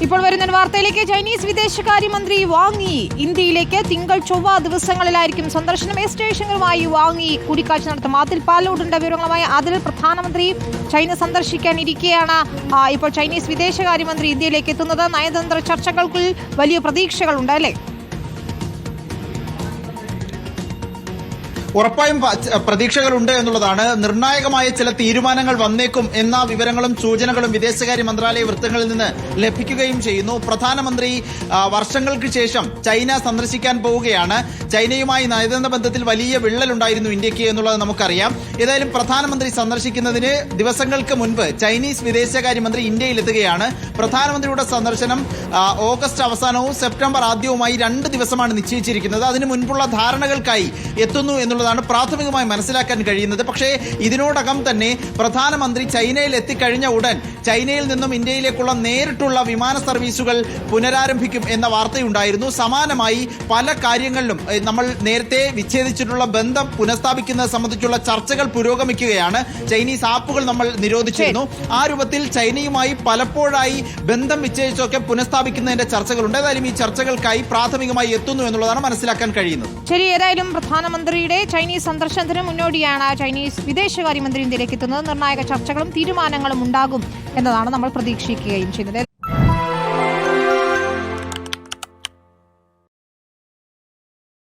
ഇപ്പോൾ വരുന്ന വാർത്തയിലേക്ക്. ചൈനീസ് വിദേശകാര്യമന്ത്രി വാങ് യി ഇന്ത്യയിലേക്ക് തിങ്കൾ ചൊവ്വ ദിവസങ്ങളിലായിരിക്കും സന്ദർശനം. എസ് ജയശങ്കറുമായി വാങ് യി കൂടിക്കാഴ്ച നടത്തും. അതിൽ പാലോടുണ്ട് വിവരങ്ങളുമായി. അതിൽ പ്രധാനമന്ത്രി ചൈന സന്ദർശിക്കാൻ ഇരിക്കെയാണ് ഇപ്പോൾ ചൈനീസ് വിദേശകാര്യമന്ത്രി ഇന്ത്യയിലേക്ക് എത്തുന്നത്. നയതന്ത്ര ചർച്ചകൾക്ക് വലിയ പ്രതീക്ഷകളുണ്ട് അല്ലേ? ഉറപ്പായും പ്രതീക്ഷകളുണ്ട് എന്നുള്ളതാണ്. നിർണായകമായ ചില തീരുമാനങ്ങൾ വന്നേക്കും എന്ന വിവരങ്ങളും സൂചനകളും വിദേശകാര്യ മന്ത്രാലയ വൃത്തങ്ങളിൽ നിന്ന് ലഭിക്കുകയും ചെയ്യുന്നു. പ്രധാനമന്ത്രി വർഷങ്ങൾക്ക് ശേഷം ചൈന സന്ദർശിക്കാൻ പോവുകയാണ്. ചൈനയുമായി നയതന്ത്ര ബന്ധത്തിൽ വലിയ വിള്ളലുണ്ടായിരുന്നു ഇന്ത്യക്ക് എന്നുള്ളത് നമുക്കറിയാം. ഏതായാലും പ്രധാനമന്ത്രി സന്ദർശിക്കുന്നതിന് ദിവസങ്ങൾക്ക് മുൻപ് ചൈനീസ് വിദേശകാര്യമന്ത്രി ഇന്ത്യയിലെത്തുകയാണ്. പ്രധാനമന്ത്രിയുടെ സന്ദർശനം ഓഗസ്റ്റ് അവസാനവും സെപ്റ്റംബർ ആദ്യവുമായി 2 ദിവസമാണ് നിശ്ചയിച്ചിരിക്കുന്നത്. അതിനു മുൻപുള്ള ധാരണകൾക്കായി എത്തുന്നു എന്നുള്ളതാണ് പ്രാഥമികമായി മനസ്സിലാക്കാൻ കഴിയുന്നത്. പക്ഷേ ഇതിനോടകം തന്നെ പ്രധാനമന്ത്രി ചൈനയിൽ എത്തിക്കഴിഞ്ഞ ഉടൻ ചൈനയിൽ നിന്നും ഇന്ത്യയിലേക്കുള്ള നേരിട്ടുള്ള വിമാന സർവീസുകൾ പുനരാരംഭിക്കും എന്ന വാർത്തയുണ്ടായിരുന്നു. സമാനമായി പല കാര്യങ്ങളിലും നമ്മൾ നേരത്തെ വിച്ഛേദിച്ചിട്ടുള്ള ബന്ധം പുനഃസ്ഥാപിക്കുന്നത് സംബന്ധിച്ചുള്ള ചർച്ചകൾ പുരോഗമിക്കുകയാണ്. ചൈനീസ് ആപ്പുകൾ നമ്മൾ നിരോധിച്ചിരുന്നു. ആ രൂപത്തിൽ ചൈനയുമായി പലപ്പോഴായി ബന്ധം വിച്ഛേദിച്ചൊക്കെ പുനഃസ്ഥാപിക്കുന്നതിന്റെ ചർച്ചകളുണ്ട്. ഏതായാലും ഈ ചർച്ചകൾക്കായി പ്രാഥമികമായി എത്തുന്നു എന്നുള്ളതാണ് മനസ്സിലാക്കാൻ കഴിയുന്നത്. ശരി, ഏതായാലും പ്രധാനമന്ത്രിയുടെ ചൈനീസ് സന്ദർശനത്തിന് മുന്നോടിയാണ് ചൈനീസ് വിദേശകാര്യമന്ത്രി ഇന്ത്യയിലേക്ക് എത്തുന്നത്. നിർണായക ചർച്ചകളും തീരുമാനങ്ങളും ഉണ്ടാകും എന്നതാണ് നമ്മൾ പ്രതീക്ഷിക്കുകയും ചെയ്യുന്നത്.